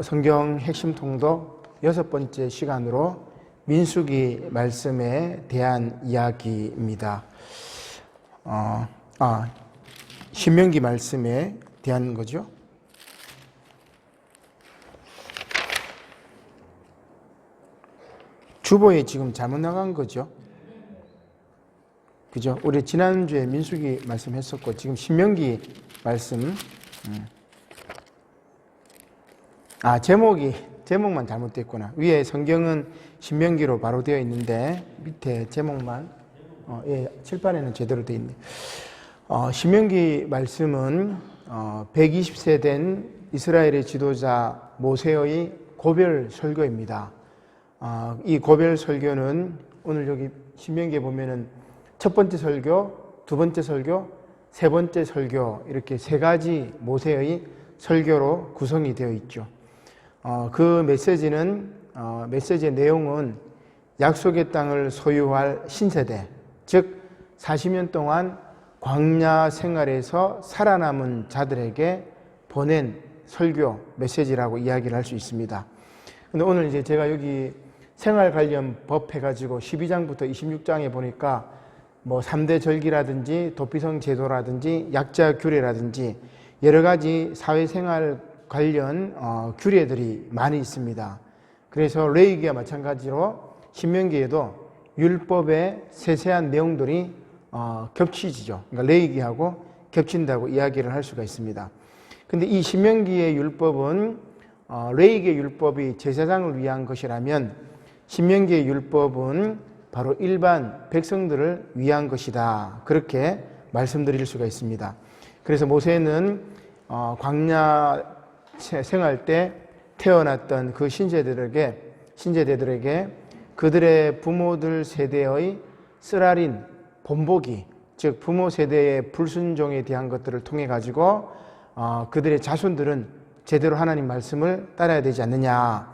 성경 핵심 통독 6번째 시간으로 민수기 말씀에 대한 이야기입니다. 신명기 말씀에 대한 거죠. 주보에 지금 잘못 나간 거죠. 그죠? 우리 지난주에 민수기 말씀했었고 지금 신명기 말씀 제목만 잘못됐구나. 위에 성경은 신명기로 바로 되어 있는데 밑에 제목만 칠판에는 제대로 되어 있네. 신명기 말씀은 120세 된 이스라엘의 지도자 모세의 고별 설교입니다. 이 고별 설교는 오늘 여기 신명기에 보면은 첫 번째 설교, 두 번째 설교, 세 번째 설교 이렇게 세 가지 모세의 설교로 구성이 되어 있죠. 그 메시지의 내용은 약속의 땅을 소유할 신세대, 즉 40년 동안 광야 생활에서 살아남은 자들에게 보낸 설교 메시지라고 이야기를 할 수 있습니다. 근데 오늘 이제 제가 여기 생활 관련 법 해가지고 12장부터 26장에 보니까 뭐 3대 절기라든지 도피성 제도라든지 약자 규례라든지 여러 가지 사회생활 관련 규례들이 많이 있습니다. 그래서 레위기와 마찬가지로 신명기에도 율법의 세세한 내용들이 겹치지죠. 그러니까 레위기하고 겹친다고 이야기를 할 수가 있습니다. 근데 이 신명기의 율법은 레위기의 율법이 제사장을 위한 것이라면 신명기의 율법은 바로 일반 백성들을 위한 것이다. 그렇게 말씀드릴 수가 있습니다. 그래서 모세는 광야 생활 때 태어났던 그 신세대들에게 그들의 부모들 세대의 쓰라린 본보기, 즉 부모 세대의 불순종에 대한 것들을 통해 가지고 그들의 자손들은 제대로 하나님 말씀을 따라야 되지 않느냐.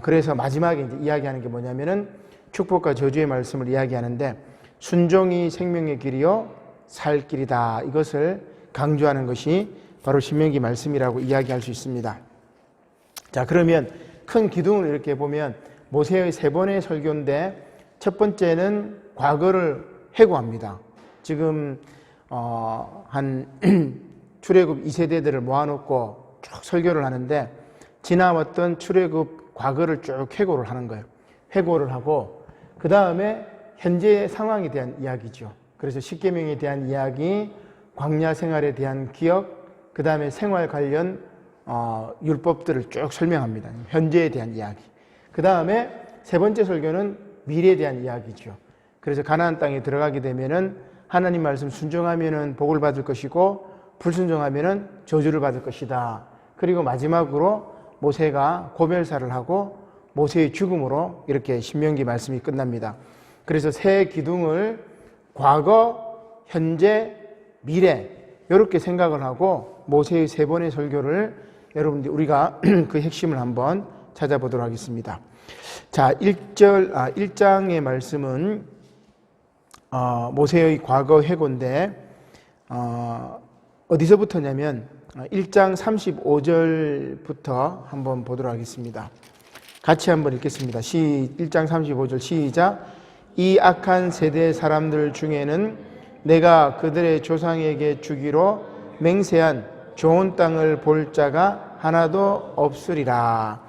그래서 마지막에 이제 이야기하는 게 뭐냐면은 축복과 저주의 말씀을 이야기하는데 순종이 생명의 길이요 살 길이다. 이것을 강조하는 것이 바로 신명기 말씀이라고 이야기할 수 있습니다. 자, 그러면 큰 기둥을 이렇게 보면 모세의 세 번의 설교인데 첫 번째는 과거를 회고합니다. 지금 한 출애굽 2세대들을 모아놓고 쭉 설교를 하는데 지나왔던 출애굽 과거를 쭉 회고를 하는 거예요. 회고를 하고 그 다음에 현재의 상황에 대한 이야기죠. 그래서 십계명에 대한 이야기, 광야 생활에 대한 기억, 그 다음에 생활 관련 율법들을 쭉 설명합니다. 현재에 대한 이야기. 그 다음에 세 번째 설교는 미래에 대한 이야기죠. 그래서 가나안 땅에 들어가게 되면은 하나님 말씀 순종하면은 복을 받을 것이고 불순종하면은 저주를 받을 것이다. 그리고 마지막으로 모세가 고별사를 하고 모세의 죽음으로 이렇게 신명기 말씀이 끝납니다. 그래서 세 기둥을 과거, 현재, 미래 이렇게 생각을 하고 모세의 세 번의 설교를 여러분들 우리가 그 핵심을 한번 찾아보도록 하겠습니다. 자, 1장의 말씀은 모세의 과거 회고인데 어디서부터냐면 1장 35절부터 한번 보도록 하겠습니다. 같이 한번 읽겠습니다. 1장 35절 시작. 이 악한 세대 사람들 중에는 내가 그들의 조상에게 주기로 맹세한 좋은 땅을 볼 자가 하나도 없으리라.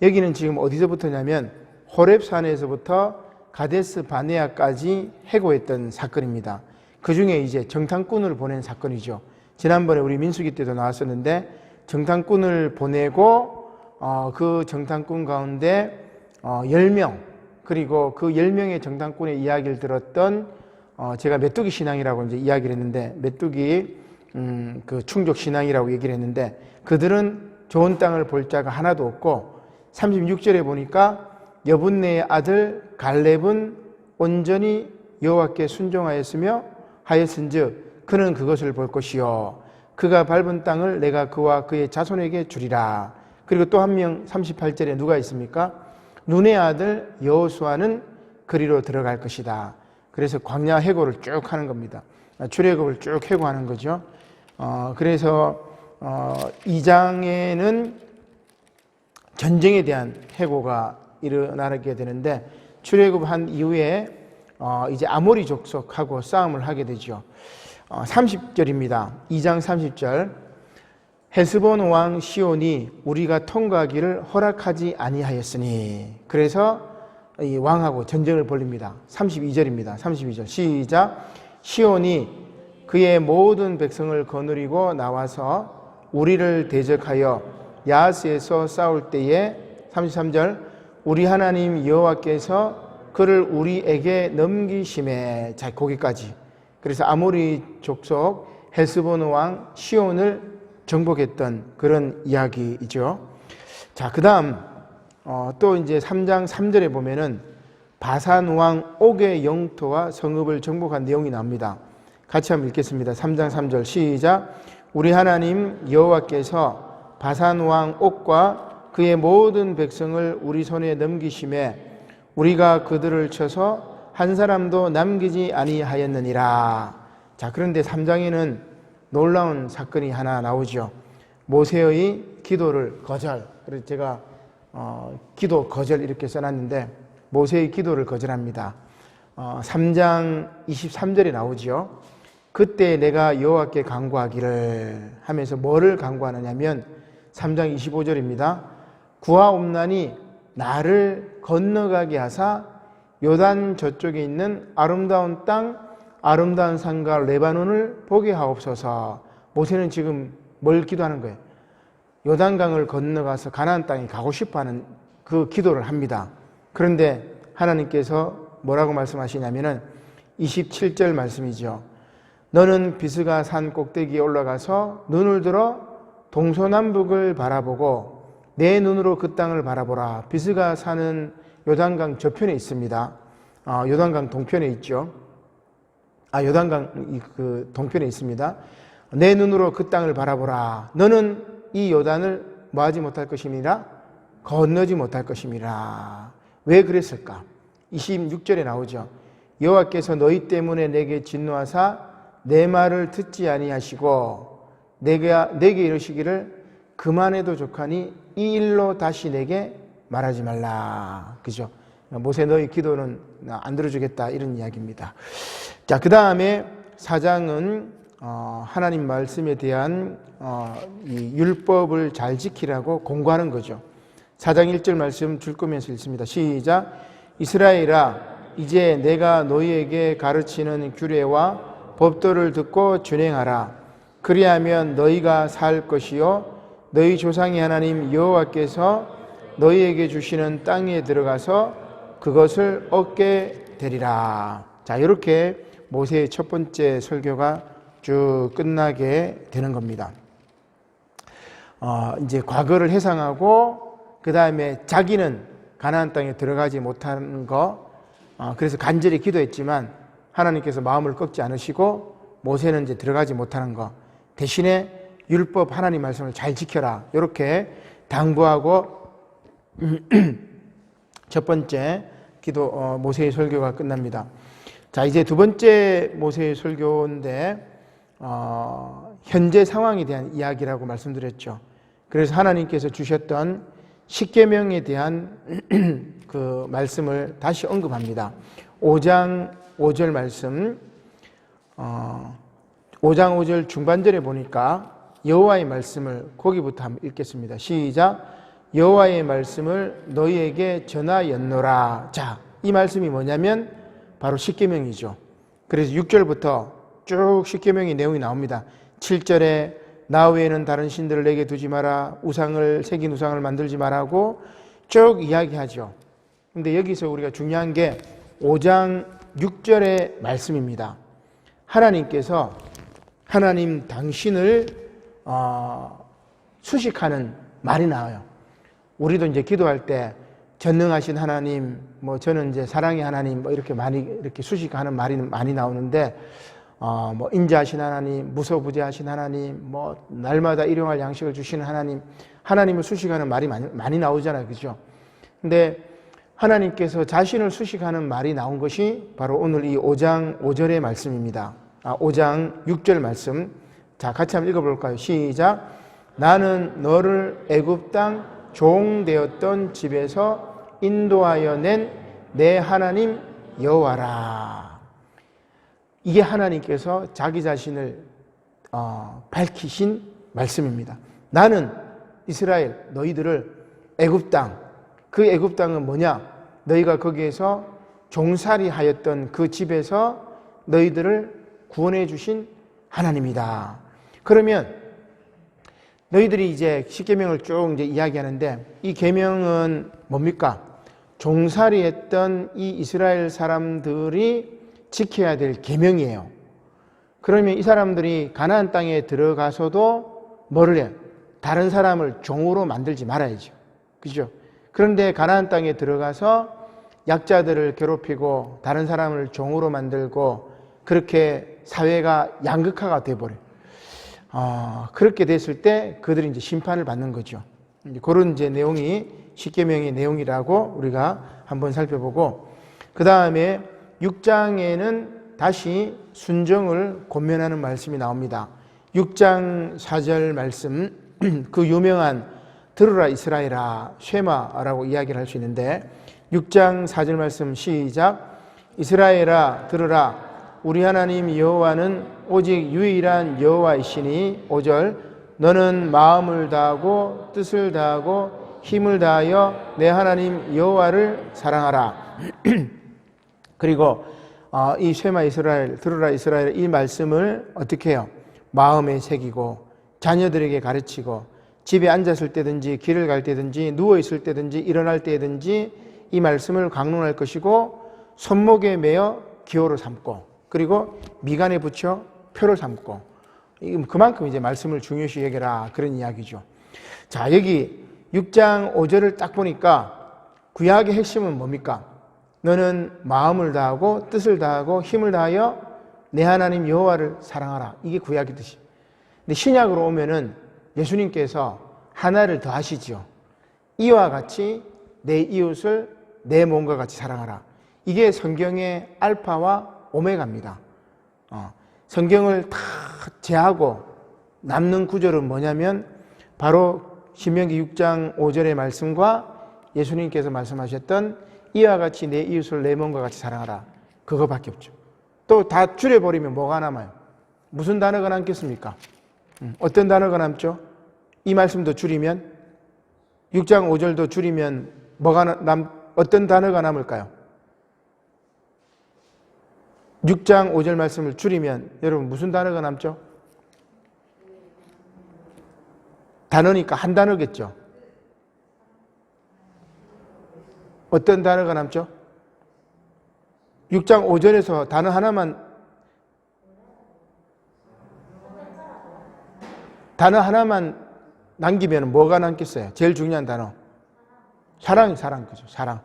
여기는 지금 어디서부터냐면 호렙산에서부터 가데스 바네아까지 해고했던 사건입니다. 그 중에 이제 정탐꾼을 보낸 사건이죠. 지난번에 우리 민수기 때도 나왔었는데 정탐꾼을 보내고 그 정탐꾼 가운데 10명 그리고 그 10명의 정탐꾼의 이야기를 들었던 제가 메뚜기 신앙이라고 이제 이야기를 했는데 메뚜기 그 충족 신앙이라고 얘기를 했는데 그들은 좋은 땅을 볼 자가 하나도 없고 36절에 보니까 여분네의 아들 갈렙은 온전히 여호와께 순종하였으며 하였은즉 그는 그것을 볼 것이요 그가 밟은 땅을 내가 그와 그의 자손에게 주리라. 그리고 또 한 명 38절에 누가 있습니까? 눈의 아들 여호수아는 그리로 들어갈 것이다. 그래서 광야 해고를 쭉 하는 겁니다. 출애굽을 쭉 해고하는 거죠. 그래서 2장에는 전쟁에 대한 해고가 일어나게 되는데 출애굽한 이후에 이제 아모리 족속하고 싸움을 하게 되죠. 30절입니다. 2장 30절. 헤스본 왕 시온이 우리가 통과하기를 허락하지 아니하였으니. 그래서 이 왕하고 전쟁을 벌립니다. 32절입니다. 32절 시작. 시온이 그의 모든 백성을 거느리고 나와서 우리를 대적하여 야하스에서 싸울 때에 33절 우리 하나님 여호와께서 그를 우리에게 넘기심에. 자, 거기까지. 그래서 아모리 족속 헤스본 왕 시온을 정복했던 그런 이야기이죠. 자, 그 다음 또 이제 3장 3절에 보면은 바산 왕 옥의 영토와 성읍을 정복한 내용이 나옵니다. 같이 한번 읽겠습니다. 3장 3절 시작. 우리 하나님 여호와께서 바산 왕 옥과 그의 모든 백성을 우리 손에 넘기심에 우리가 그들을 쳐서 한 사람도 남기지 아니하였느니라. 자, 그런데 3장에는 놀라운 사건이 하나 나오죠. 모세의 기도를 거절. 그래서 제가 기도 거절 이렇게 써놨는데 모세의 기도를 거절합니다. 3장 23절에 나오죠. 그때 내가 여호와께 간구하기를 하면서 뭐를 간구하느냐면 3장 25절입니다. 구하옵나니 나를 건너가게 하사 요단 저쪽에 있는 아름다운 땅 아름다운 산과 레바논을 보게 하옵소서. 모세는 지금 뭘 기도하는 거예요? 요단강을 건너가서 가나안 땅에 가고 싶어하는 그 기도를 합니다. 그런데 하나님께서 뭐라고 말씀하시냐면은 27절 말씀이죠. 너는 비스가 산 꼭대기에 올라가서 눈을 들어 동서남북을 바라보고 내 눈으로 그 땅을 바라보라. 비스가 사는 요단강 저편에 있습니다. 요단강 동편에 있죠. 요단강 그 동편에 있습니다. 내 눈으로 그 땅을 바라보라. 너는 이 요단을 뭐하지 못할 것임이라? 건너지 못할 것임이라. 왜 그랬을까? 26절에 나오죠. 여호와께서 너희 때문에 내게 진노하사 내 말을 듣지 아니하시고 내게 이르시기를 그만해도 족하니 이 일로 다시 내게 말하지 말라. 그죠? 모세 너희 기도는 안 들어주겠다 이런 이야기입니다. 자, 그 다음에 4장은 하나님 말씀에 대한 이 율법을 잘 지키라고 공고하는 거죠. 4장 1절 말씀 줄 거면서 읽습니다. 시작. 이스라엘아 이제 내가 너희에게 가르치는 규례와 법도를 듣고 준행하라. 그리하면 너희가 살 것이요 너희 조상의 하나님 여호와께서 너희에게 주시는 땅에 들어가서 그것을 얻게 되리라. 자, 이렇게 모세의 첫 번째 설교가 쭉 끝나게 되는 겁니다. 이제 과거를 회상하고 그 다음에 자기는 가나안 땅에 들어가지 못하는 거, 그래서 간절히 기도했지만 하나님께서 마음을 꺾지 않으시고 모세는 이제 들어가지 못하는 거, 대신에 율법 하나님 말씀을 잘 지켜라 이렇게 당부하고 첫 번째 기도 모세의 설교가 끝납니다. 자, 이제 두 번째 모세의 설교인데 현재 상황에 대한 이야기라고 말씀드렸죠. 그래서 하나님께서 주셨던 십계명에 대한 그 말씀을 다시 언급합니다. 5장 5절 말씀, 5장 5절 중반절에 보니까 여호와의 말씀을 거기부터 한번 읽겠습니다. 시작. 여호와의 말씀을 너희에게 전하였노라. 자, 이 말씀이 뭐냐면 바로 십계명이죠. 그래서 6절부터 쭉 십계명의 내용이 나옵니다. 7절에 나 외에는 다른 신들을 내게 두지 마라. 새긴 우상을 만들지 말라고 쭉 이야기하죠. 근데 여기서 우리가 중요한 게 5장 6절의 말씀입니다. 하나님께서 하나님 당신을 수식하는 말이 나와요. 우리도 이제 기도할 때 전능하신 하나님, 저는 이제 사랑의 하나님, 이렇게 많이 이렇게 수식하는 말이 많이 나오는데, 인자하신 하나님, 무소부재하신 하나님, 날마다 일용할 양식을 주시는 하나님, 하나님을 수식하는 말이 많이 나오잖아요. 그죠? 근데 하나님께서 자신을 수식하는 말이 나온 것이 바로 오늘 이 5장 5절의 말씀입니다. 5장 6절 말씀. 자, 같이 한번 읽어볼까요? 시작. 나는 너를 애굽 땅 종되었던 집에서 인도하여 낸 내 하나님 여호와라. 이게 하나님께서 자기 자신을 밝히신 말씀입니다. 나는 이스라엘 너희들을 애굽 땅, 그 애굽 땅은 뭐냐? 너희가 거기에서 종살이 하였던 그 집에서 너희들을 구원해 주신 하나님이다. 그러면 너희들이 이제 십계명을 쭉 이제 이야기하는데, 이 계명은 뭡니까? 종살이 했던 이 이스라엘 사람들이 지켜야 될 계명이에요. 그러면 이 사람들이 가나안 땅에 들어가서도 뭐를 해? 다른 사람을 종으로 만들지 말아야죠. 그죠? 그런데 가나안 땅에 들어가서 약자들을 괴롭히고 다른 사람을 종으로 만들고 그렇게 사회가 양극화가 돼버려요. 그렇게 됐을 때 그들이 이제 심판을 받는 거죠. 그런 이제 내용이 십계명의 내용이라고 우리가 한번 살펴보고, 그 다음에 6장에는 다시 순종을 권면하는 말씀이 나옵니다. 6장 4절 말씀, 그 유명한 들으라 이스라엘아, 쉐마라고 이야기를 할 수 있는데, 6장 4절 말씀 시작. 이스라엘아 들으라, 우리 하나님 여호와는 오직 유일한 여호와이시니. 5절, 너는 마음을 다하고 뜻을 다하고 힘을 다하여 내 하나님 여호와를 사랑하라. 그리고 이 쉐마 이스라엘, 들으라 이스라엘, 이 말씀을 어떻게 해요? 마음에 새기고 자녀들에게 가르치고 집에 앉았을 때든지 길을 갈 때든지 누워 있을 때든지 일어날 때든지 이 말씀을 강론할 것이고, 손목에 매어 기호로 삼고, 그리고 미간에 붙여 표를 삼고, 그만큼 이제 말씀을 중요시 여겨라, 그런 이야기죠. 자, 여기 6장 5절을 딱 보니까 구약의 핵심은 뭡니까? 너는 마음을 다하고 뜻을 다하고 힘을 다하여 내 하나님 여호와를 사랑하라. 이게 구약의 뜻이에요. 근데 신약으로 오면은 예수님께서 하나를 더 하시죠. 이와 같이 내 이웃을 내 몸과 같이 사랑하라. 이게 성경의 알파와 오메가입니다. 성경을 다 제하고 남는 구절은 뭐냐면 바로 신명기 6장 5절의 말씀과 예수님께서 말씀하셨던 이와 같이 내 이웃을 내 몸과 같이 사랑하라, 그거밖에 없죠. 또 다 줄여버리면 뭐가 남아요? 무슨 단어가 남겠습니까? 어떤 단어가 남죠? 이 말씀도 줄이면, 6장 5절도 줄이면 어떤 단어가 남을까요? 6장 5절 말씀을 줄이면 여러분 무슨 단어가 남죠? 단어니까 한 단어겠죠. 어떤 단어가 남죠? 6장 5절에서 단어 하나만 남기면 뭐가 남겠어요? 제일 중요한 단어. 사랑, 그죠? 사랑.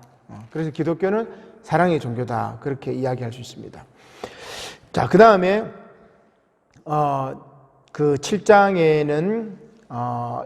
그래서 기독교는 사랑의 종교다, 그렇게 이야기할 수 있습니다. 자, 그 다음에 그 7장에는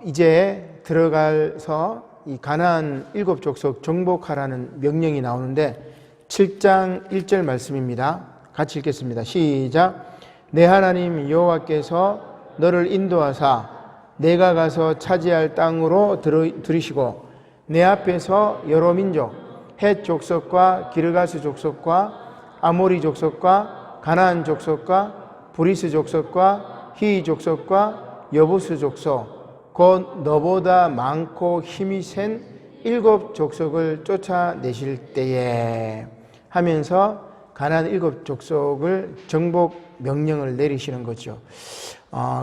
이제 들어가서 이 가나안 7족속 정복하라는 명령이 나오는데, 7장 1절 말씀입니다. 같이 읽겠습니다. 시작. 내 하나님 여호와께서 너를 인도하사 내가 가서 차지할 땅으로 들이시고 내 앞에서 여러 민족 헷 족속과 기르가스 족속과 아모리 족속과 가나안 족속과 브리스 족속과 히 족속과 여부스 족속 곧 너보다 많고 힘이 센 7 족속을 쫓아내실 때에 하면서 가나안 7 족속을 정복 명령을 내리시는 거죠.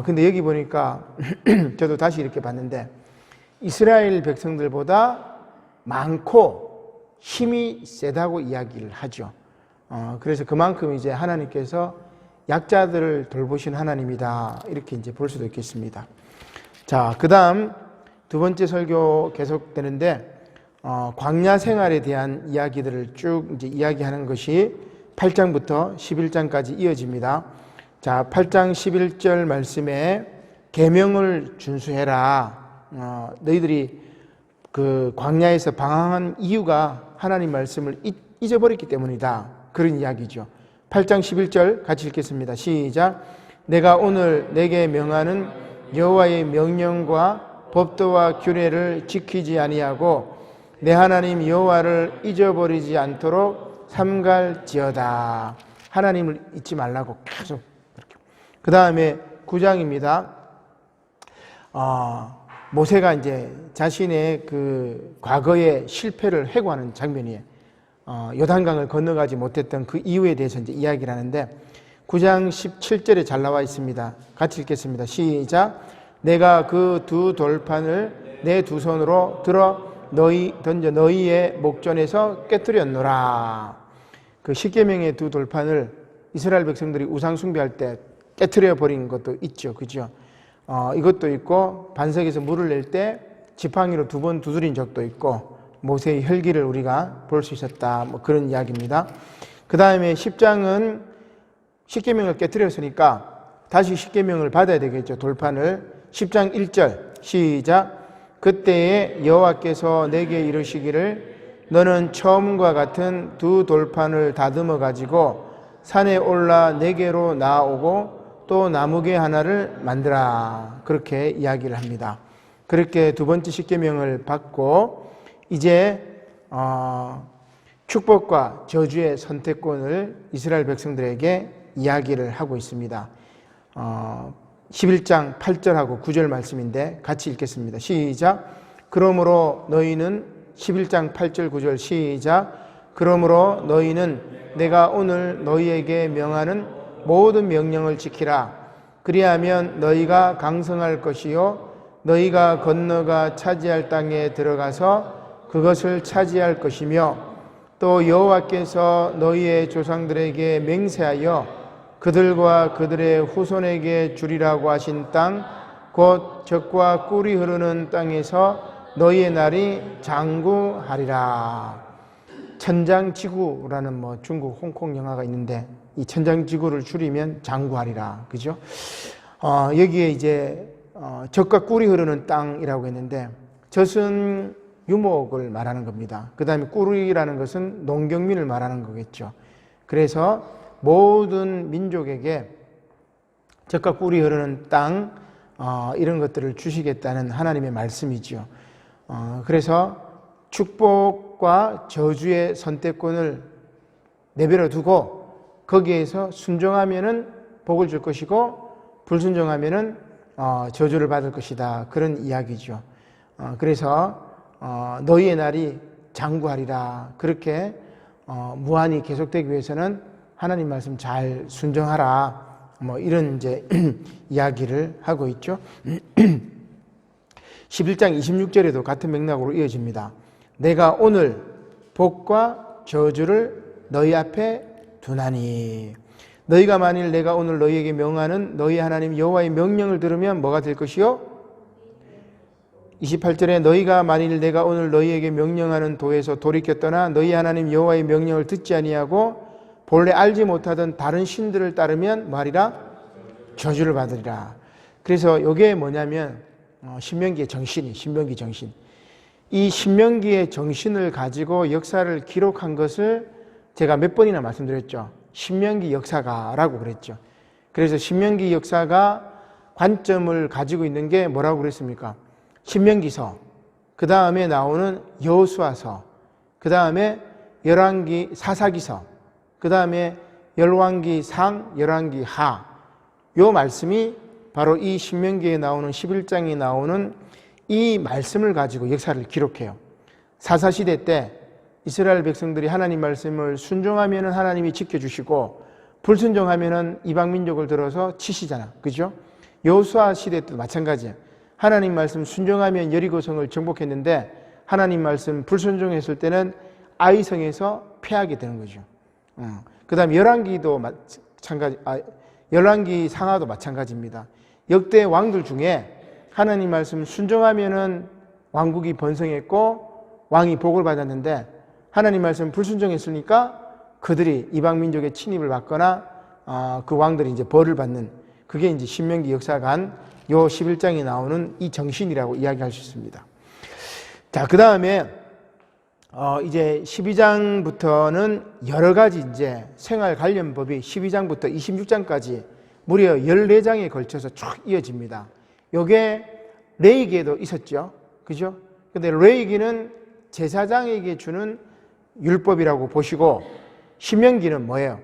근데 여기 보니까 저도 다시 이렇게 봤는데 이스라엘 백성들보다 많고 힘이 세다고 이야기를 하죠. 그래서 그만큼 이제 하나님께서 약자들을 돌보신 하나님이다, 이렇게 이제 볼 수도 있겠습니다. 자, 그 다음 두 번째 설교 계속되는데, 광야 생활에 대한 이야기들을 쭉 이제 이야기하는 것이 8장부터 11장까지 이어집니다. 자, 8장 11절 말씀에 계명을 준수해라. 너희들이 그 광야에서 방황한 이유가 하나님 말씀을 잊어버렸기 때문이다, 그런 이야기죠. 8장 11절 같이 읽겠습니다. 시작. 내가 오늘 내게 명하는 여호와의 명령과 법도와 규례를 지키지 아니하고 내 하나님 여호와를 잊어버리지 않도록 삼갈지어다. 하나님을 잊지 말라고 계속 그렇게. 그 다음에 9장입니다. 모세가 이제 자신의 그 과거의 실패를 회고하는 장면이에요. 요단강을 건너가지 못했던 그 이유에 대해서 이제 이야기를 하는데 9장 17절에 잘 나와 있습니다. 같이 읽겠습니다. 시작. 내가 그 두 돌판을 내 두 손으로 들어 던져 너희의 목전에서 깨뜨렸노라. 그 십계명의 두 돌판을 이스라엘 백성들이 우상 숭배할 때 깨뜨려 버린 것도 있죠. 그죠? 이것도 있고 반석에서 물을 낼 때 지팡이로 2번 두드린 적도 있고 모세의 혈기를 우리가 볼 수 있었다. 뭐 그런 이야기입니다. 그 다음에 10장은 십계명을 깨뜨렸으니까 다시 십계명을 받아야 되겠죠. 돌판을. 10장 1절 시작. 그때에 여호와께서 내게 이르시기를 너는 처음과 같은 두 돌판을 다듬어 가지고 산에 올라 내게로 나아오고 또 나무개 하나를 만들라. 그렇게 이야기를 합니다. 그렇게 두 번째 십계명을 받고 이제 축복과 저주의 선택권을 이스라엘 백성들에게 이야기를 하고 있습니다. 11장 8절하고 9절 말씀인데 같이 읽겠습니다. 시작. 그러므로 너희는 11장 8절 9절 시작. 그러므로 너희는 내가 오늘 너희에게 명하는 모든 명령을 지키라. 그리하면 너희가 강성할 것이요 너희가 건너가 차지할 땅에 들어가서 그것을 차지할 것이며 또 여호와께서 너희의 조상들에게 맹세하여 그들과 그들의 후손에게 주리라고 하신 땅 곧 젖과 꿀이 흐르는 땅에서 너희의 날이 장구하리라. 천장지구라는 뭐 중국 홍콩 영화가 있는데 이 천장지구를 줄이면 장구하리라. 그죠? 여기에 이제 젖과 꿀이 흐르는 땅이라고 했는데 젖은 유목을 말하는 겁니다. 그 다음에 꿀이라는 것은 농경민을 말하는 거겠죠. 그래서 모든 민족에게 젖과 꿀이 흐르는 땅 이런 것들을 주시겠다는 하나님의 말씀이죠. 그래서 축복과 저주의 선택권을 내버려 두고 거기에서 순종하면은 복을 줄 것이고 불순종하면은 저주를 받을 것이다. 그런 이야기죠. 그래서 너희의 날이 장구하리라. 그렇게 무한히 계속되기 위해서는 하나님 말씀 잘 순종하라. 뭐 이런 이제 이야기를 하고 있죠. 11장 26절에도 같은 맥락으로 이어집니다. 내가 오늘 복과 저주를 너희 앞에 두나니 너희가 만일 내가 오늘 너희에게 명하는 너희 하나님 여호와의 명령을 들으면 뭐가 될 것이요? 28절에 너희가 만일 내가 오늘 너희에게 명령하는 도에서 돌이켜 떠나 너희 하나님 여호와의 명령을 듣지 아니하고 본래 알지 못하던 다른 신들을 따르면 말이라 저주를 받으리라. 그래서 이게 뭐냐면 신명기의 정신이 신명기 정신. 이 신명기의 정신을 가지고 역사를 기록한 것을 제가 몇 번이나 말씀드렸죠. 신명기 역사가라고 그랬죠. 그래서 신명기 역사가 관점을 가지고 있는 게 뭐라고 그랬습니까? 신명기서, 그 다음에 나오는 여호수아서, 그 다음에 열왕기 사사기서, 그 다음에 열왕기 상, 열왕기 하. 요 말씀이 바로 이 신명기에 나오는 11장에 나오는 이 말씀을 가지고 역사를 기록해요. 사사시대 때 이스라엘 백성들이 하나님 말씀을 순종하면 하나님이 지켜주시고 불순종하면 이방 민족을 들어서 치시잖아. 그죠? 여호수아 시대 때도 마찬가지야. 하나님 말씀 순종하면 여리고성을 정복했는데 하나님 말씀 불순종했을 때는 아이성에서 패하게 되는 거죠. 그 다음 열왕기도 마찬가지, 열왕기 상하도 마찬가지입니다. 역대 왕들 중에 하나님 말씀 순종하면은 왕국이 번성했고 왕이 복을 받았는데 하나님 말씀 불순종했으니까 그들이 이방 민족의 침입을 받거나 그 왕들이 이제 벌을 받는 그게 이제 신명기 역사관 요 11장에 나오는 이 정신이라고 이야기할 수 있습니다. 자, 그 다음에 이제 12장부터는 여러 가지 이제 생활 관련법이 12장부터 26장까지 무려 14장에 걸쳐서 쭉 이어집니다. 요게 레위기에도 있었죠. 그죠? 근데 레위기는 제사장에게 주는 율법이라고 보시고, 신명기는 뭐예요?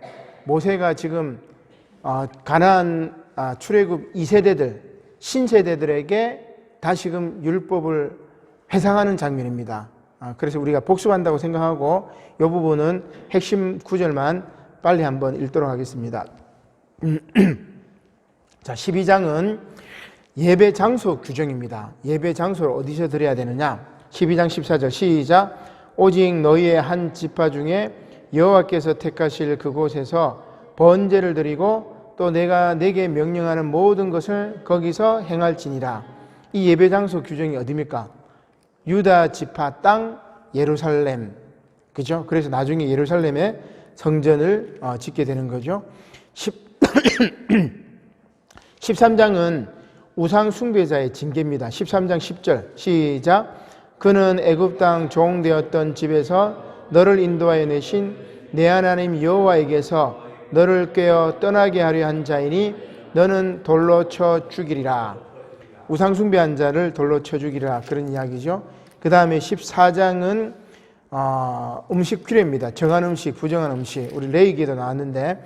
모세가 지금 가나안 출애굽 2세대들, 신세대들에게 다시금 율법을 회상하는 장면입니다. 그래서 우리가 복습한다고 생각하고 이 부분은 핵심 구절만 빨리 한번 읽도록 하겠습니다. 자, 12장은 예배 장소 규정입니다. 예배 장소를 어디서 드려야 되느냐? 12장 14절 시작. 오직 너희의 한 지파 중에 여호와께서 택하실 그곳에서 번제를 드리고 또 내가 내게 명령하는 모든 것을 거기서 행할지니라. 이 예배 장소 규정이 어디입니까? 유다 지파 땅 예루살렘. 그죠? 그래서 나중에 예루살렘에 성전을 짓게 되는 거죠. 13장은 우상 숭배자의 징계입니다. 13장 10절 시작. 그는 애굽 땅 종 되었던 집에서 너를 인도하여 내신 내 하나님 여호와에게서 너를 꿰어 떠나게 하려 한 자이니 너는 돌로 쳐 죽이리라. 우상 숭배한 자를 돌로 쳐 죽이리라. 그런 이야기죠. 그 다음에 14장은 음식 규례입니다. 정한 음식, 부정한 음식. 우리 레위기에도 나왔는데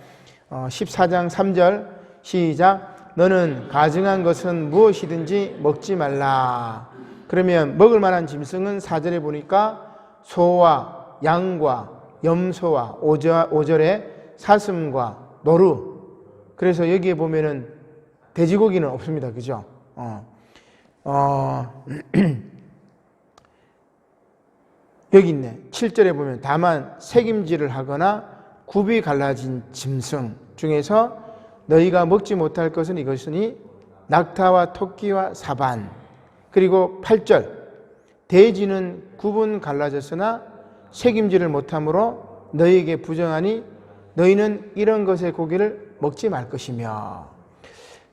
14장 3절 시작. 너는 가증한 것은 무엇이든지 먹지 말라. 그러면 먹을 만한 짐승은 4절에 보니까 소와 양과 염소와 5절에 사슴과 노루. 그래서 여기에 보면은 돼지고기는 없습니다. 그죠? 여기 있네. 7절에 보면 다만 색임질을 하거나 굽이 갈라진 짐승 중에서 너희가 먹지 못할 것은 이것이니 낙타와 토끼와 사반. 그리고 8절 돼지는 굽은 갈라졌으나 색임질을 못하므로 너희에게 부정하니 너희는 이런 것의 고기를 먹지 말 것이며.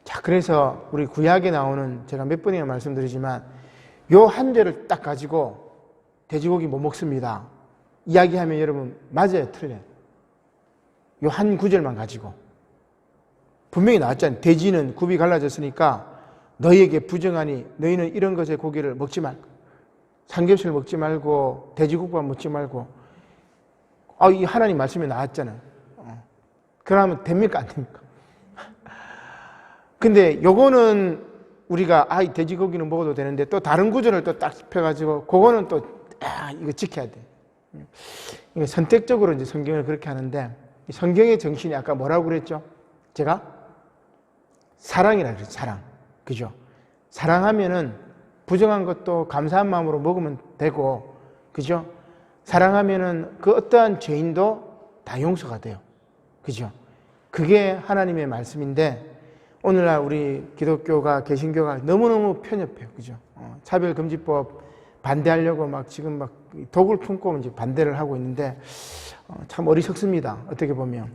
자, 그래서 우리 구약에 나오는, 제가 몇 번이나 말씀드리지만 요 한 절을 딱 가지고 돼지고기 못 먹습니다 이야기하면 여러분 맞아요, 틀려요? 요 한 구절만 가지고 분명히 나왔잖아요. 돼지는 굽이 갈라졌으니까 너희에게 부정하니 너희는 이런 것의 고기를 먹지 말고, 삼겹살 먹지 말고 돼지국밥 먹지 말고. 이 하나님 말씀에 나왔잖아요. 그러면 됩니까, 안 됩니까? 근데 요거는 우리가 돼지고기는 먹어도 되는데 또 다른 구절을 또 딱 펴가지고 그거는 또 이거 지켜야 돼. 이거 선택적으로 이제 성경을 그렇게 하는데, 성경의 정신이 아까 뭐라고 그랬죠? 제가 사랑이라 그랬죠. 사랑. 그죠? 사랑하면은 부정한 것도 감사한 마음으로 먹으면 되고, 그죠? 사랑하면은 그 어떠한 죄인도 다 용서가 돼요. 그죠? 그게 하나님의 말씀인데, 오늘날 우리 기독교가, 개신교가 너무너무 편협해요. 그죠? 차별금지법 반대하려고 지금 독을 품고 이제 반대를 하고 있는데, 참 어리석습니다. 어떻게 보면.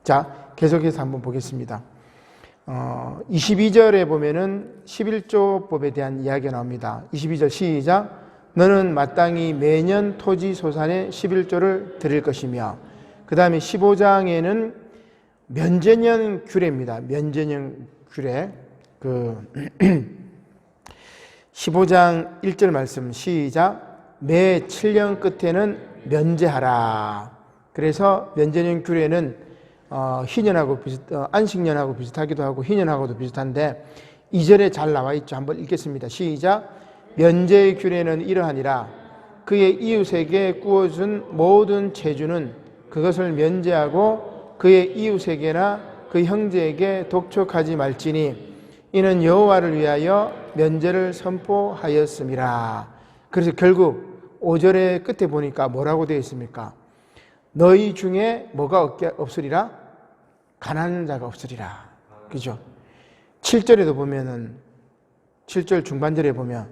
자, 계속해서 한번 보겠습니다. 22절에 보면은 11조법에 대한 이야기가 나옵니다. 22절 시작. 너는 마땅히 매년 토지 소산의 11조를 드릴 것이며, 그 다음에 15장에는 면제년 규례입니다. 면제년 규례. 15장 1절 말씀 시작. 매 7년 끝에는 면제하라. 그래서 면제년 규례는 희년하고 안식년하고 비슷하기도 하고 희년하고도 비슷한데 2절에 잘 나와 있죠. 한번 읽겠습니다. 시작. 면제의 규례는 이러하니라. 그의 이웃에게 구워준 모든 체주는 그것을 면제하고 그의 이웃에게나 그 형제에게 독촉하지 말지니 이는 여호와를 위하여 면제를 선포하였음이라. 그래서 결국 5절의 끝에 보니까 뭐라고 되어 있습니까? 너희 중에 뭐가 없으리라? 가난한 자가 없으리라. 그죠? 7절에도 보면은 7절 중반절에 보면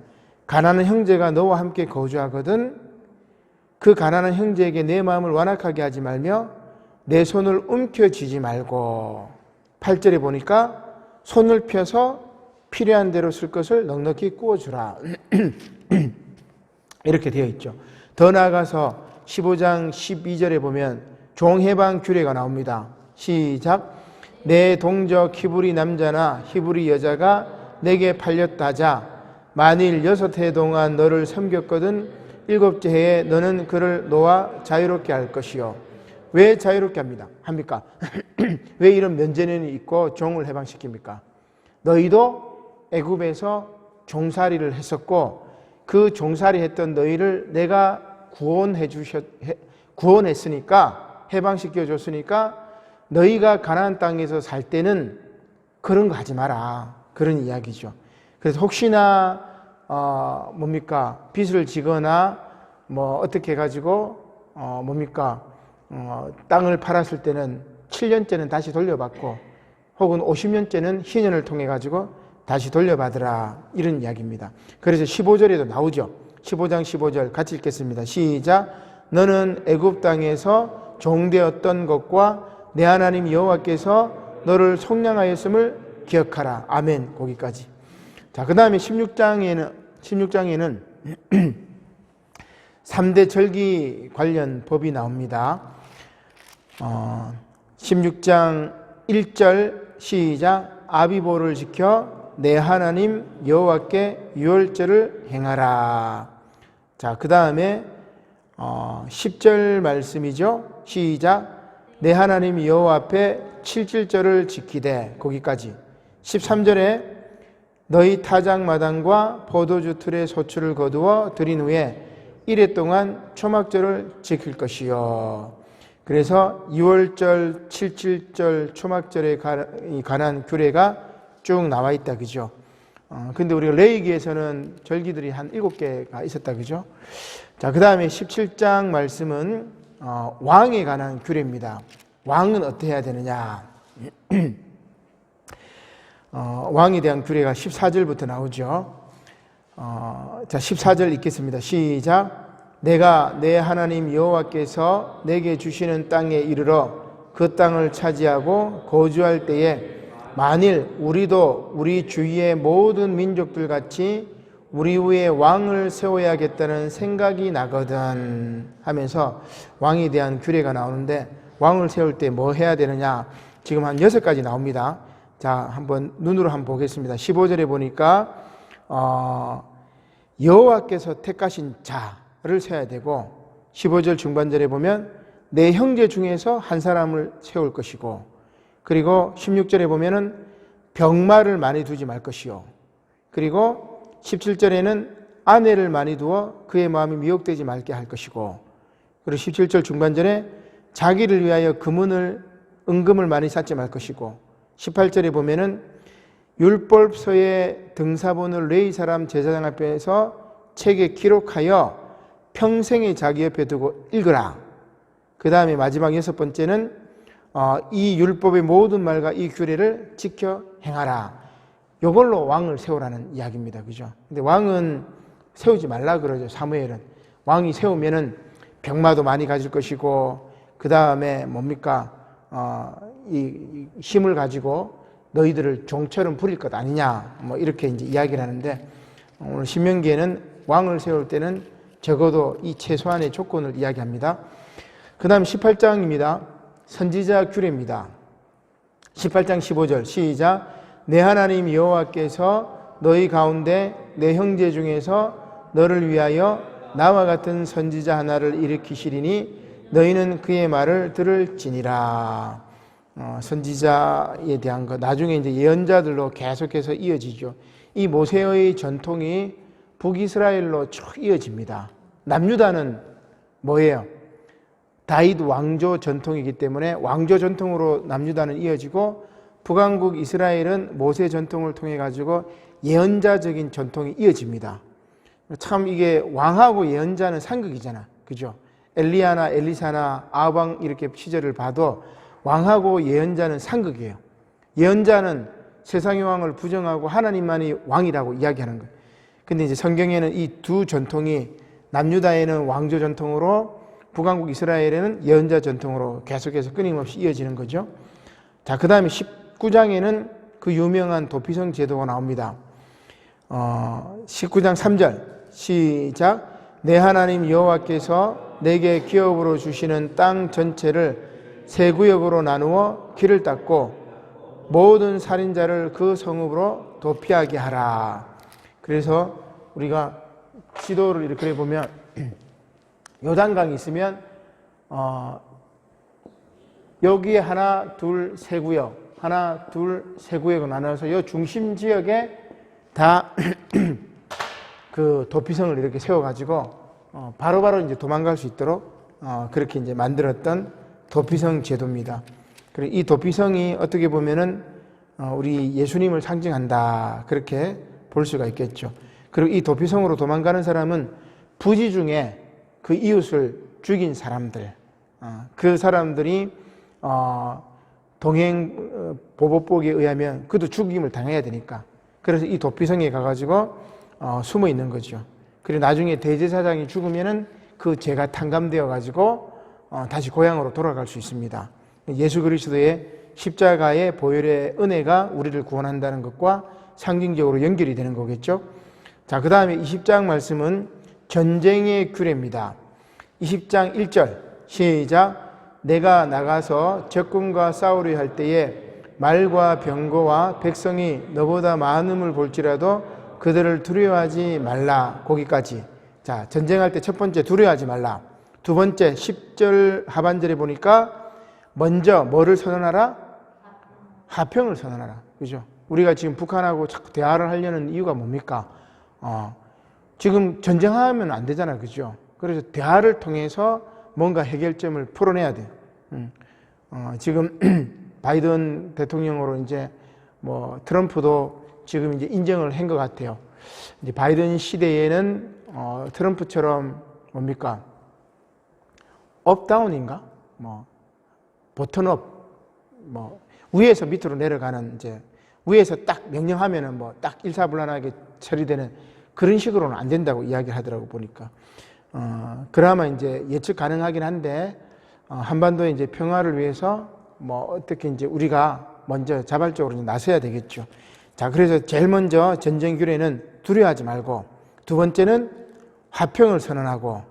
가난한 형제가 너와 함께 거주하거든 그 가난한 형제에게 내 마음을 완악하게 하지 말며 내 손을 움켜쥐지 말고. 8절에 보니까 손을 펴서 필요한 대로 쓸 것을 넉넉히 구워주라. 이렇게 되어 있죠. 더 나아가서 15장 12절에 보면 종해방 규례가 나옵니다. 시작. 내 동족 히브리 남자나 히브리 여자가 내게 팔렸다 하자. 만일 6해 동안 너를 섬겼거든 7째 해에 너는 그를 놓아 자유롭게 할 것이요. 왜 자유롭게 합니까? 왜 이런 면제년이 있고 종을 해방시킵니까? 너희도 애굽에서 종살이를 했었고 그 종살이 했던 너희를 내가 구원했으니까, 해방시켜 줬으니까 너희가 가나안 땅에서 살 때는 그런 거 하지 마라, 그런 이야기죠. 그래서 혹시나 빚을 지거나 어떻게 해가지고 땅을 팔았을 때는 7년째는 다시 돌려받고, 혹은 50년째는 희년을 통해 가지고 다시 돌려받으라, 이런 이야기입니다. 그래서 15절에도 나오죠. 15장 15절 같이 읽겠습니다. 시작. 너는 애굽 땅에서 종되었던 것과 내 하나님 여호와께서 너를 속량하였음을 기억하라. 아멘. 거기까지. 자, 그 다음에 16장에는 3대 절기 관련 법이 나옵니다. 16장 1절 시작. 아비보를 지켜 내 하나님 여호와께 유월절을 행하라. 자, 그 다음에 10절 말씀이죠. 시작. 내 하나님 여호와 앞에 칠칠절을 지키되, 거기까지. 13절에 너희 타작마당과 포도주 틀에 소출을 거두어 드린 후에 1회 동안 초막절을 지킬 것이요. 그래서 6월절, 7.7절 초막절에 관한 규례가 쭉 나와 있다, 그죠? 근데 우리가 레위기에서는 절기들이 한 7개가 있었다, 그죠? 자, 그 다음에 17장 말씀은 왕에 관한 규례입니다. 왕은 어떻게 해야 되느냐? 왕에 대한 규례가 14절부터 나오죠. 자, 14절 읽겠습니다. 시작. 내가 내 하나님 여호와께서 내게 주시는 땅에 이르러 그 땅을 차지하고 거주할 때에 만일 우리도 우리 주위의 모든 민족들 같이 우리 위에 왕을 세워야겠다는 생각이 나거든 하면서 왕에 대한 규례가 나오는데, 왕을 세울 때 뭐 해야 되느냐? 지금 한 6가지 나옵니다. 자, 한번 눈으로 한번 보겠습니다. 15절에 보니까 여호와께서 택하신 자를 세워야 되고, 15절 중반절에 보면 내 형제 중에서 한 사람을 세울 것이고, 그리고 16절에 보면은 병마를 많이 두지 말 것이요. 그리고 17절에는 아내를 많이 두어 그의 마음이 미혹되지 말게 할 것이고, 그리고 17절 중반절에 자기를 위하여 은금을 많이 쌓지 말 것이고, 18절에 보면은 율법서의 등사본을 레위 사람 제사장 앞에서 책에 기록하여 평생에 자기 옆에 두고 읽으라. 그 다음에 마지막 6번째는 이 율법의 모든 말과 이 규례를 지켜 행하라. 이걸로 왕을 세우라는 이야기입니다. 그죠? 근데 왕은 세우지 말라 그러죠. 사무엘은. 왕이 세우면은 병마도 많이 가질 것이고, 그 다음에 이 힘을 가지고 너희들을 종처럼 부릴 것 아니냐, 이렇게 이제 이야기를 하는데, 오늘 신명기에는 왕을 세울 때는 적어도 이 최소한의 조건을 이야기합니다. 그 다음 18장입니다. 선지자 규례입니다. 18장 15절 시작. 내 하나님 여호와께서 너희 가운데 내 형제 중에서 너를 위하여 나와 같은 선지자 하나를 일으키시리니 너희는 그의 말을 들을지니라. 선지자에 대한 것, 나중에 이제 예언자들로 계속해서 이어지죠. 이 모세의 전통이 북이스라엘로 쭉 이어집니다. 남유다는 뭐예요? 다윗 왕조 전통이기 때문에 왕조 전통으로 남유다는 이어지고, 북왕국 이스라엘은 모세 전통을 통해 가지고 예언자적인 전통이 이어집니다. 참 이게 왕하고 예언자는 상극이잖아, 그죠? 엘리야나 엘리사나 아방 이렇게 시절을 봐도 왕하고 예언자는 상극이에요. 예언자는 세상의 왕을 부정하고 하나님만이 왕이라고 이야기하는 거예요. 근데 이제 성경에는 이 두 전통이, 남유다에는 왕조 전통으로, 북왕국 이스라엘에는 예언자 전통으로 계속해서 끊임없이 이어지는 거죠. 자, 그 다음에 19장에는 그 유명한 도피성 제도가 나옵니다. 19장 3절 시작. 내 하나님 여호와께서 내게 기업으로 주시는 땅 전체를 세 구역으로 나누어 길을 닦고 모든 살인자를 그 성읍으로 도피하게 하라. 그래서 우리가 지도를 이렇게 보면 요단강이 있으면 여기에 하나, 둘, 세 구역, 하나, 둘, 세 구역을 나눠서 이 중심 지역에 다 그 도피성을 이렇게 세워가지고 바로바로 이제 도망갈 수 있도록 그렇게 이제 만들었던 도피성 제도입니다. 그리고 이 도피성이 어떻게 보면은 우리 예수님을 상징한다, 그렇게 볼 수가 있겠죠. 그리고 이 도피성으로 도망가는 사람은 부지 중에 그 이웃을 죽인 사람들, 그 사람들이 동행 보복복에 의하면 그도 죽임을 당해야 되니까, 그래서 이 도피성에 가가지고 숨어 있는 거죠. 그리고 나중에 대제사장이 죽으면은 그 죄가 탕감되어 가지고 다시 고향으로 돌아갈 수 있습니다. 예수 그리스도의 십자가의 보혈의 은혜가 우리를 구원한다는 것과 상징적으로 연결이 되는 거겠죠. 자, 그 다음에 20장 말씀은 전쟁의 규례입니다. 20장 1절 시작. 내가 나가서 적군과 싸우려 할 때에 말과 병거와 백성이 너보다 많음을 볼지라도 그들을 두려워하지 말라. 거기까지. 자, 전쟁할 때 첫 번째 두려워하지 말라. 두 번째 10절 하반절에 보니까 먼저 뭐를 선언하라? 화평을 선언하라. 그죠? 우리가 지금 북한하고 자꾸 대화를 하려는 이유가 뭡니까? 지금 전쟁하면 안 되잖아. 그죠? 그래서 대화를 통해서 뭔가 해결점을 풀어내야 돼. 지금 바이든 대통령으로 이제 뭐 트럼프도 지금 이제 인정을 한 것 같아요. 이제 바이든 시대에는 트럼프처럼 뭡니까? 업다운인가? 뭐 보턴업, 뭐 위에서 밑으로 내려가는, 이제 위에서 딱 명령하면은 뭐 딱 일사불란하게 처리되는 그런 식으로는 안 된다고 이야기를 하더라고 보니까. 그나마 이제 예측 가능하긴 한데 한반도의 이제 평화를 위해서 뭐 어떻게 이제 우리가 먼저 자발적으로 이제 나서야 되겠죠. 자, 그래서 제일 먼저 전쟁 규례는 두려워하지 말고, 두 번째는 화평을 선언하고,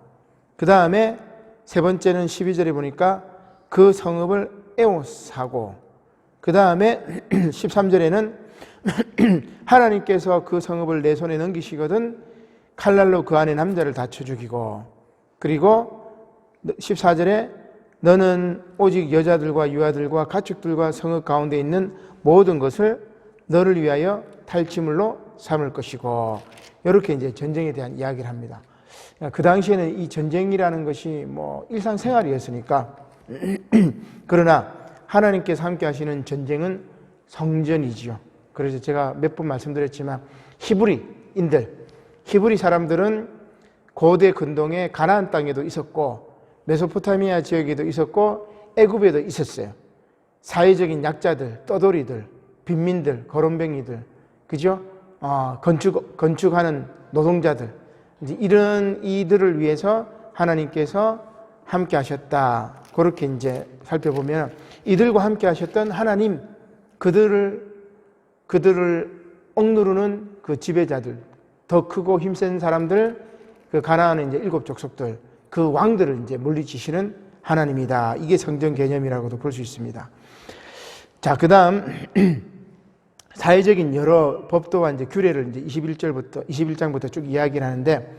그 다음에 세 번째는 12절에 보니까 그 성읍을 에워싸고, 그 다음에 13절에는 하나님께서 그 성읍을 내 손에 넘기시거든 칼날로 그 안에 남자를 다쳐 죽이고, 그리고 14절에 너는 오직 여자들과 유아들과 가축들과 성읍 가운데 있는 모든 것을 너를 위하여 탈취물로 삼을 것이고, 이렇게 이제 전쟁에 대한 이야기를 합니다. 그 당시에는 이 전쟁이라는 것이 뭐 일상생활이었으니까 그러나 하나님께서 함께 하시는 전쟁은 성전이지요. 그래서 제가 몇 번 말씀드렸지만 히브리 사람들은 고대 근동의 가나안 땅에도 있었고 메소포타미아 지역에도 있었고 애굽에도 있었어요. 사회적인 약자들, 떠돌이들, 빈민들, 거론뱅이들, 그죠? 건축하는 노동자들, 이제 이런 이들을 위해서 하나님께서 함께 하셨다. 그렇게 이제 살펴보면 이들과 함께 하셨던 하나님, 그들을 억누르는 그 지배자들, 더 크고 힘센 사람들, 그 가나안의 이제 7 족속들, 그 왕들을 이제 물리치시는 하나님이다. 이게 성전 개념이라고도 볼 수 있습니다. 자, 그 다음 사회적인 여러 법도와 이제 규례를 이제 21장부터 쭉 이야기를 하는데,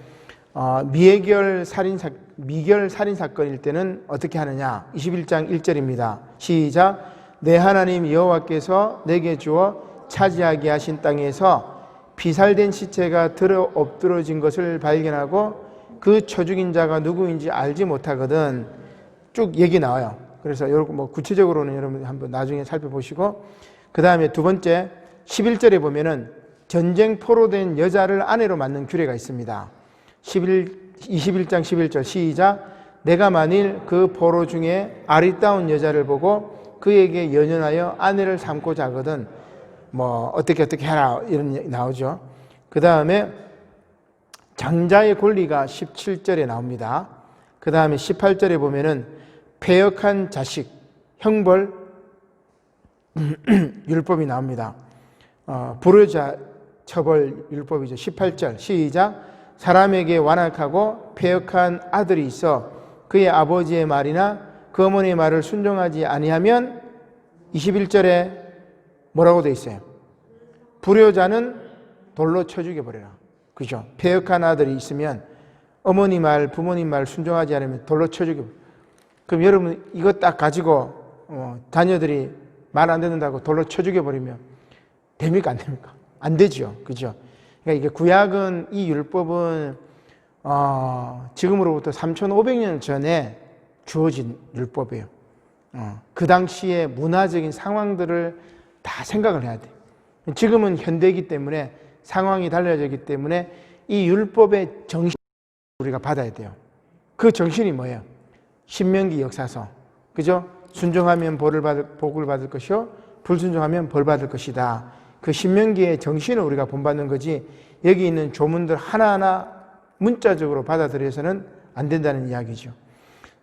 미결 살인 사건일 때는 어떻게 하느냐? 21장 1절입니다. 시작. 내 하나님 여호와께서 내게 주어 차지하게 하신 땅에서 비살된 시체가 들어 엎드러진 것을 발견하고 그 쳐 죽인 자가 누구인지 알지 못하거든. 쭉 얘기 나와요. 그래서 여러분 뭐 구체적으로는 여러분 한번 나중에 살펴보시고, 그 다음에 두 번째 11절에 보면은 전쟁 포로된 여자를 아내로 맞는 규례가 있습니다. 21장 11절 시작. 내가 만일 그 포로 중에 아리따운 여자를 보고 그에게 연연하여 아내를 삼고자 하거든 뭐 어떻게 해라 이런 얘기 나오죠. 그 다음에 장자의 권리가 17절에 나옵니다. 그 다음에 18절에 보면은 패역한 자식 형벌 율법이 나옵니다. 불효자 처벌 율법이죠. 18절 시작. 사람에게 완악하고 패역한 아들이 있어 그의 아버지의 말이나 그 어머니의 말을 순종하지 아니하면 21절에 뭐라고 되어 있어요? 불효자는 돌로 쳐 죽여버려라. 그죠? 패역한 아들이 있으면 어머니 말, 부모님 말 순종하지 않으면 돌로 쳐 죽여버려라. 그럼 여러분 이거 딱 가지고 자녀들이 말 안 듣는다고 돌로 쳐 죽여버리면 됩니까? 안 됩니까? 안 되죠. 그죠? 그러니까 이게 구약은, 이 율법은 지금으로부터 3,500년 전에 주어진 율법이에요. 그 당시의 문화적인 상황들을 다 생각을 해야 돼요. 지금은 현대이기 때문에 상황이 달라졌기 때문에 이 율법의 정신을 우리가 받아야 돼요. 그 정신이 뭐예요? 신명기 역사서. 그죠? 순종하면 복을 받을 것이요, 불순종하면 벌 받을 것이다. 그 신명기의 정신을 우리가 본받는 거지, 여기 있는 조문들 하나하나 문자적으로 받아들여서는 안 된다는 이야기죠.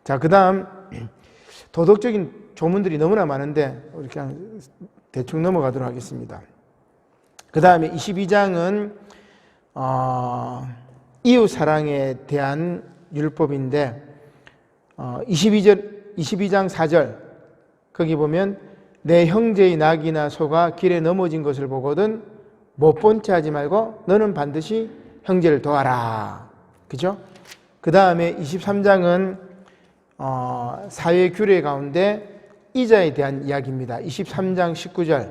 자, 그 다음 도덕적인 조문들이 너무나 많은데 우리 그냥 대충 넘어가도록 하겠습니다. 그 다음에 22장은 이웃 사랑에 대한 율법인데 22장 4절 거기 보면 내 형제의 낙이나 소가 길에 넘어진 것을 보거든 못 본 채 하지 말고 너는 반드시 형제를 도와라. 그죠? 그 다음에 23장은 사회 규례 가운데 이자에 대한 이야기입니다. 23장 19절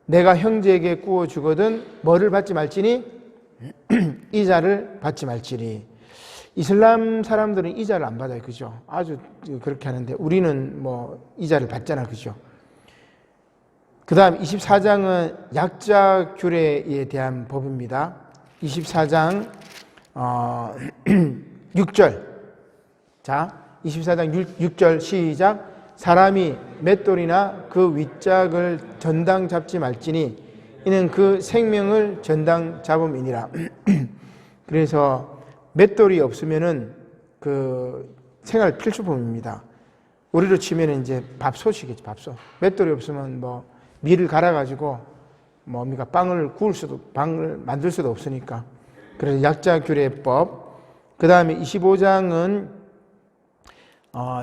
내가 형제에게 구워 주거든 뭐를 받지 말지니 이자를 받지 말지니. 이슬람 사람들은 이자를 안 받아요. 그죠? 아주 그렇게 하는데 우리는 뭐 이자를 받잖아. 그죠? 그 다음 24장은 약자 규례에 대한 법입니다. 24장 6절. 자, 24장 6절 시작. 사람이 맷돌이나 그 윗짝을 전당 잡지 말지니 이는 그 생명을 전당 잡음이니라. 그래서 맷돌이 없으면은 그 생활 필수품입니다. 우리로 치면 이제 밥솥이겠지, 밥솥. 맷돌이 없으면 뭐 밀을 갈아가지고 뭡니까 빵을 만들 수도 없으니까. 그래서 약자규례법. 그 다음에 25장은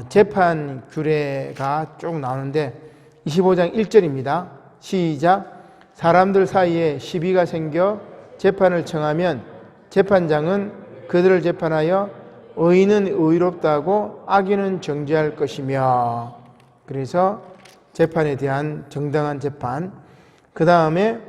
재판 규례가 쭉 나오는데 25장 1절입니다. 시작. 사람들 사이에 시비가 생겨 재판을 청하면 재판장은 그들을 재판하여 의인은 의롭다고 악인은 정죄할 것이며. 그래서 재판에 대한 정당한 재판. 그 다음에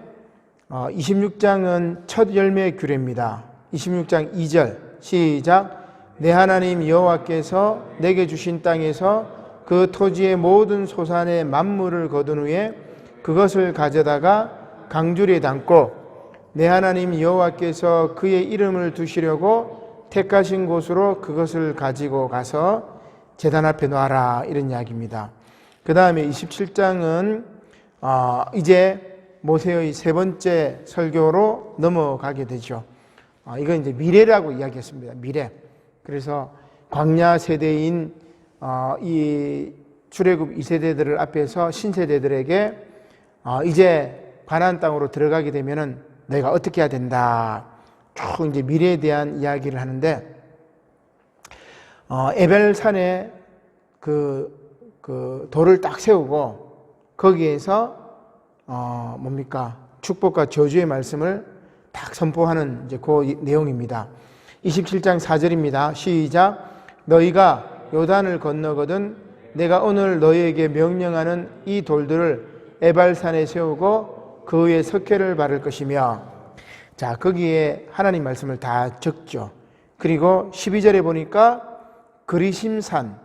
26장은 첫 열매 규례입니다. 26장 2절 시작. 내 하나님 여호와께서 내게 주신 땅에서 그 토지의 모든 소산의 만물을 거둔 후에 그것을 가져다가 강줄에 담고 내 하나님 여호와께서 그의 이름을 두시려고 택하신 곳으로 그것을 가지고 가서 제단 앞에 놓아라. 이런 이야기입니다. 그 다음에 27장은 이제 모세의 세 번째 설교로 넘어가게 되죠. 이건 이제 미래라고 이야기했습니다. 미래. 그래서 광야 세대인 이 출애굽 2세대들을 앞에서 신세대들에게 이제 가나안 땅으로 들어가게 되면은 내가 어떻게 해야 된다. 쭉 이제 미래에 대한 이야기를 하는데 에벨산에 그 돌을 딱 세우고 거기에서 뭡니까 축복과 저주의 말씀을 딱 선포하는 이제 그 내용입니다. 27장 4절입니다. 시작. 너희가 요단을 건너거든 내가 오늘 너희에게 명령하는 이 돌들을 에발산에 세우고 그 위에 석회를 바를 것이며. 자, 거기에 하나님 말씀을 다 적죠. 그리고 12절에 보니까 그리심산에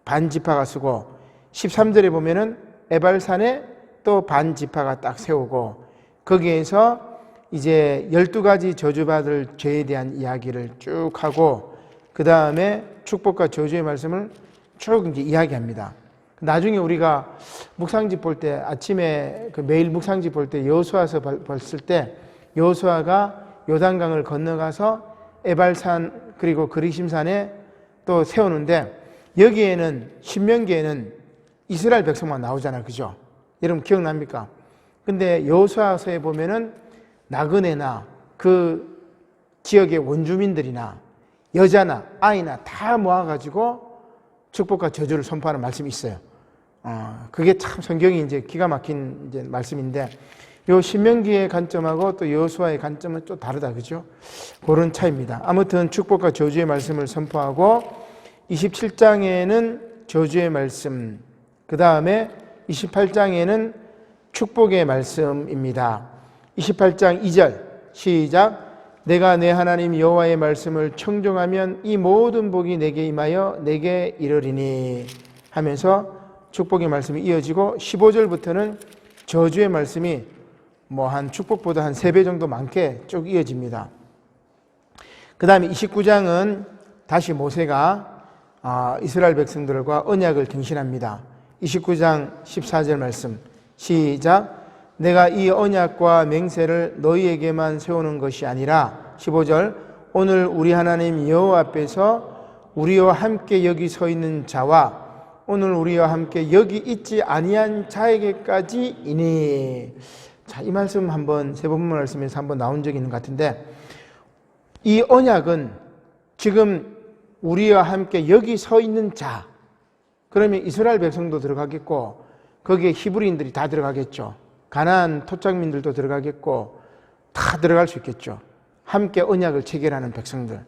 반지파가 쓰고 13절에 보면은 에발산에 또 반지파가 딱 세우고 거기에서 이제 12가지 저주받을 죄에 대한 이야기를 쭉 하고 그 다음에 축복과 저주의 말씀을 쭉 이제 이야기합니다. 나중에 우리가 묵상집 볼 때 아침에 그 매일 묵상집 볼 때 여호수아서 봤을 때 여호수아가 요단강을 건너가서 에발산 그리고 그리심산에 또 세우는데 여기에는 신명기에는 이스라엘 백성만 나오잖아요. 그죠? 여러분 기억납니까? 근데 여호수아서에 보면은 나그네나 그 지역의 원주민들이나 여자나 아이나 다 모아가지고 축복과 저주를 선포하는 말씀이 있어요. 그게 참 성경이 이제 기가 막힌 이제 말씀인데, 요 신명기의 관점하고 또 여호수아의 관점은 좀 다르다, 그죠? 그런 차이입니다. 아무튼 축복과 저주의 말씀을 선포하고 27장에는 저주의 말씀, 그 다음에 28장에는 축복의 말씀입니다. 28장 2절 시작. 내가 내 하나님 여호와의 말씀을 청종하면 이 모든 복이 내게 임하여 내게 이르리니 하면서 축복의 말씀이 이어지고, 15절부터는 저주의 말씀이 한 축복보다 한 3배 정도 많게 쭉 이어집니다. 그 다음에 29장은 다시 모세가 이스라엘 백성들과 언약을 갱신합니다. 29장 14절 말씀 시작. 내가 이 언약과 맹세를 너희에게만 세우는 것이 아니라, 15절, 오늘 우리 하나님 여호와 앞에서 우리와 함께 여기 서 있는 자와 오늘 우리와 함께 여기 있지 아니한 자에게까지 이니. 자, 이 말씀 세번 말씀에서 한번 나온 적이 있는 것 같은데, 이 언약은 지금 우리와 함께 여기 서 있는 자, 그러면 이스라엘 백성도 들어가겠고 거기에 히브리인들이 다 들어가겠죠. 가나안 토착민들도 들어가겠고 다 들어갈 수 있겠죠. 함께 언약을 체결하는 백성들.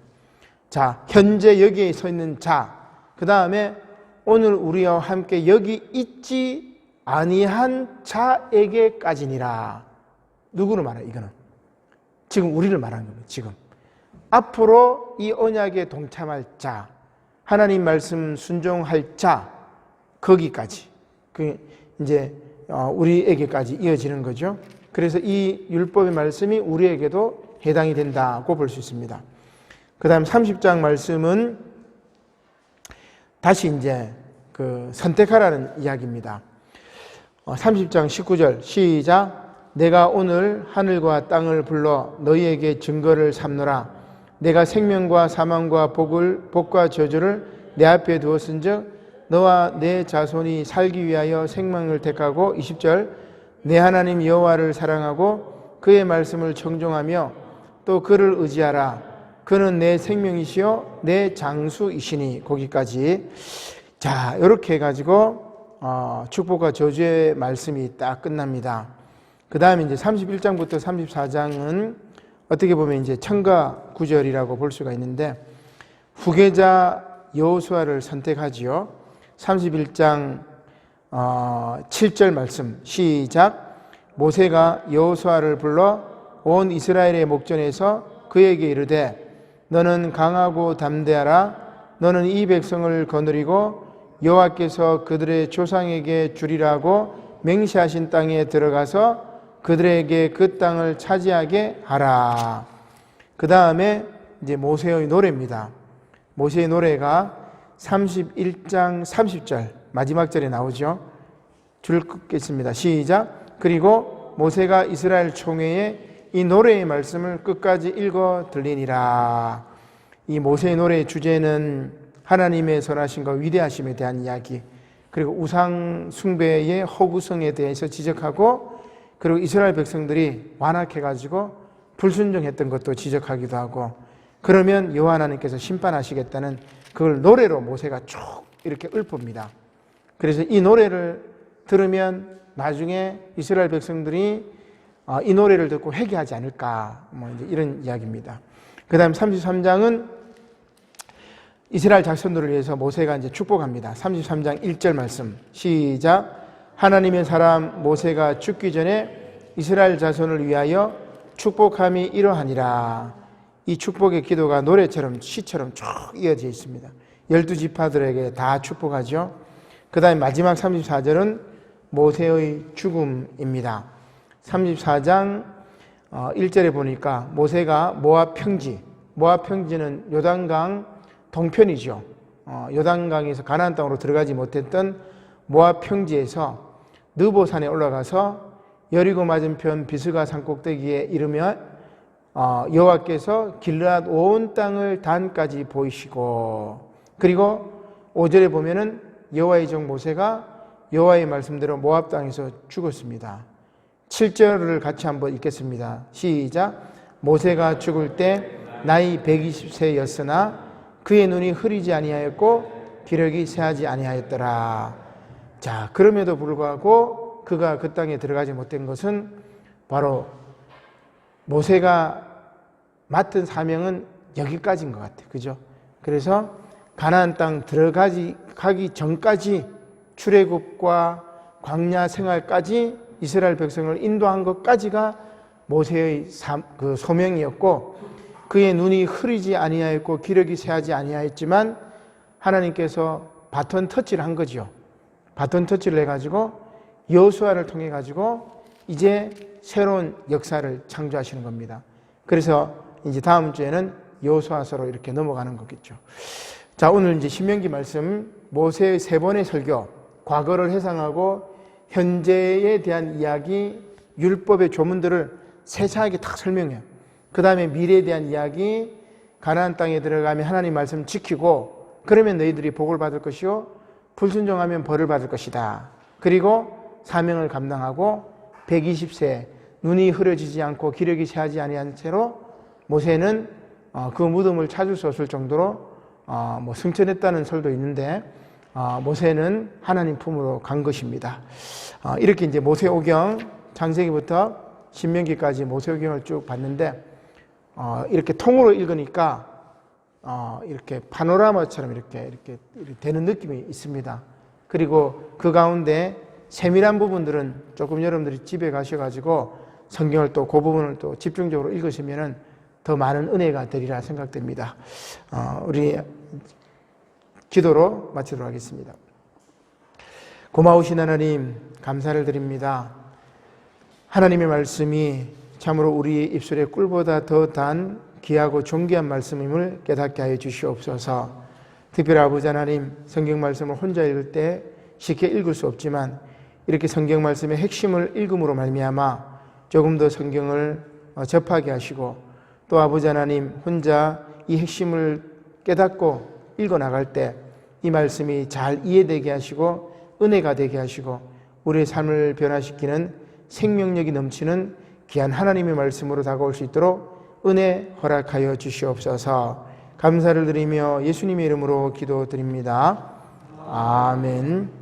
자, 현재 여기에 서 있는 자, 그 다음에 오늘 우리와 함께 여기 있지 아니한 자에게까지니라. 누구를 말해요? 이거는 지금 우리를 말하는 겁니다. 지금 앞으로 이 언약에 동참할 자, 하나님 말씀 순종할 자, 거기까지, 이제 우리에게까지 이어지는 거죠. 그래서 이 율법의 말씀이 우리에게도 해당이 된다고 볼 수 있습니다. 그 다음 30장 말씀은 다시 이제 선택하라는 이야기입니다. 30장 19절 시작. 내가 오늘 하늘과 땅을 불러 너희에게 증거를 삼노라. 내가 생명과 사망과 복과 저주를 내 앞에 두었은즉 너와 내 자손이 살기 위하여 생명을 택하고, 20절, 내 하나님 여호와를 사랑하고 그의 말씀을 청종하며 또 그를 의지하라. 그는 내 생명이시요 내 장수이시니. 거기까지. 자, 이렇게 해가지고 축복과 저주의 말씀이 딱 끝납니다. 그 다음에 이제 31장부터 34장은 어떻게 보면 이제 청가 구절이라고 볼 수가 있는데, 후계자 여호수아를 선택하지요. 31장 7절 말씀 시작. 모세가 여호수아를 불러 온 이스라엘의 목전에서 그에게 이르되 너는 강하고 담대하라. 너는 이 백성을 거느리고 여호와께서 그들의 조상에게 주리라고 맹세하신 땅에 들어가서 그들에게 그 땅을 차지하게 하라. 그 다음에 이제 모세의 노래입니다. 모세의 노래가 31장 30절 마지막 절에 나오죠. 줄 긋겠습니다. 시작. 그리고 모세가 이스라엘 총회에 이 노래의 말씀을 끝까지 읽어 들리니라. 이 모세의 노래의 주제는 하나님의 선하심과 위대하심에 대한 이야기, 그리고 우상 숭배의 허구성에 대해서 지적하고, 그리고 이스라엘 백성들이 완악해가지고 불순종했던 것도 지적하기도 하고, 그러면 여호와 하나님께서 심판하시겠다는 그걸 노래로 모세가 쭉 이렇게 읊습니다. 그래서 이 노래를 들으면 나중에 이스라엘 백성들이 이 노래를 듣고 회개하지 않을까, 이제 이런 이야기입니다. 그 다음 33장은 이스라엘 자손들을 위해서 모세가 이제 축복합니다. 33장 1절 말씀 시작. 하나님의 사람 모세가 죽기 전에 이스라엘 자손을 위하여 축복함이 이러하니라. 이 축복의 기도가 노래처럼 시처럼 쭉 이어져 있습니다. 12지파들에게 다 축복하죠. 그 다음에 마지막 34절은 모세의 죽음입니다. 34장 1절에 보니까 모세가 모압 평지는 요단강 동편이죠. 요단강에서 가나안 땅으로 들어가지 못했던 모압 평지에서 느보산에 올라가서 여리고 맞은편 비스가 산 꼭대기에 이르면 여호와께서 길르앗 온 땅을 단까지 보이시고, 그리고 5절에 보면은 여호와의 종 모세가 여호와의 말씀대로 모압 땅에서 죽었습니다. 7절을 같이 한번 읽겠습니다. 시작. 모세가 죽을 때 나이 120세였으나 그의 눈이 흐리지 아니하였고 기력이 쇠하지 아니하였더라. 자, 그럼에도 불구하고 그가 그 땅에 들어가지 못된 것은 바로 모세가 맡은 사명은 여기까지인 것 같아요. 그죠? 그래서 가나안 땅 가기 전까지 출애굽과 광야 생활까지 이스라엘 백성을 인도한 것까지가 모세의 소명이었고, 그의 눈이 흐리지 아니하였고 기력이 쇠하지 아니하였지만 하나님께서 바톤 터치를 한 거죠. 바톤 터치를 해가지고 여호수아를 통해 가지고 이제 새로운 역사를 창조하시는 겁니다. 그래서 이제 다음 주에는 여호수아서로 이렇게 넘어가는 거겠죠. 자, 오늘 이제 신명기 말씀, 모세의 3번의 설교, 과거를 회상하고 현재에 대한 이야기, 율법의 조문들을 세세하게 딱 설명해요. 그 다음에 미래에 대한 이야기, 가나안 땅에 들어가면 하나님 말씀 지키고 그러면 너희들이 복을 받을 것이요 불순종하면 벌을 받을 것이다. 그리고 사명을 감당하고 120세 눈이 흐려지지 않고 기력이 쇠하지 아니한 채로 모세는 그 무덤을 찾을 수 없을 정도로 승천했다는 설도 있는데 모세는 하나님 품으로 간 것입니다. 이렇게 이제 모세오경 창세기부터 신명기까지 모세오경을 쭉 봤는데 이렇게 통으로 읽으니까 이렇게 파노라마처럼 이렇게 되는 느낌이 있습니다. 그리고 그 가운데 세밀한 부분들은 조금 여러분들이 집에 가셔가지고 성경을 또 그 부분을 또 집중적으로 읽으시면은 더 많은 은혜가 되리라 생각됩니다. 우리 기도로 마치도록 하겠습니다. 고마우신 하나님, 감사를 드립니다. 하나님의 말씀이 참으로 우리의 입술의 꿀보다 더 단 귀하고 존귀한 말씀임을 깨닫게 하여 주시옵소서. 특별히 아버지 하나님, 성경 말씀을 혼자 읽을 때 쉽게 읽을 수 없지만 이렇게 성경 말씀의 핵심을 읽음으로 말미암아 조금 더 성경을 접하게 하시고, 또 아버지 하나님 혼자 이 핵심을 깨닫고 읽어나갈 때 이 말씀이 잘 이해되게 하시고 은혜가 되게 하시고 우리의 삶을 변화시키는 생명력이 넘치는 귀한 하나님의 말씀으로 다가올 수 있도록 은혜 허락하여 주시옵소서. 감사를 드리며 예수님의 이름으로 기도드립니다. 아멘.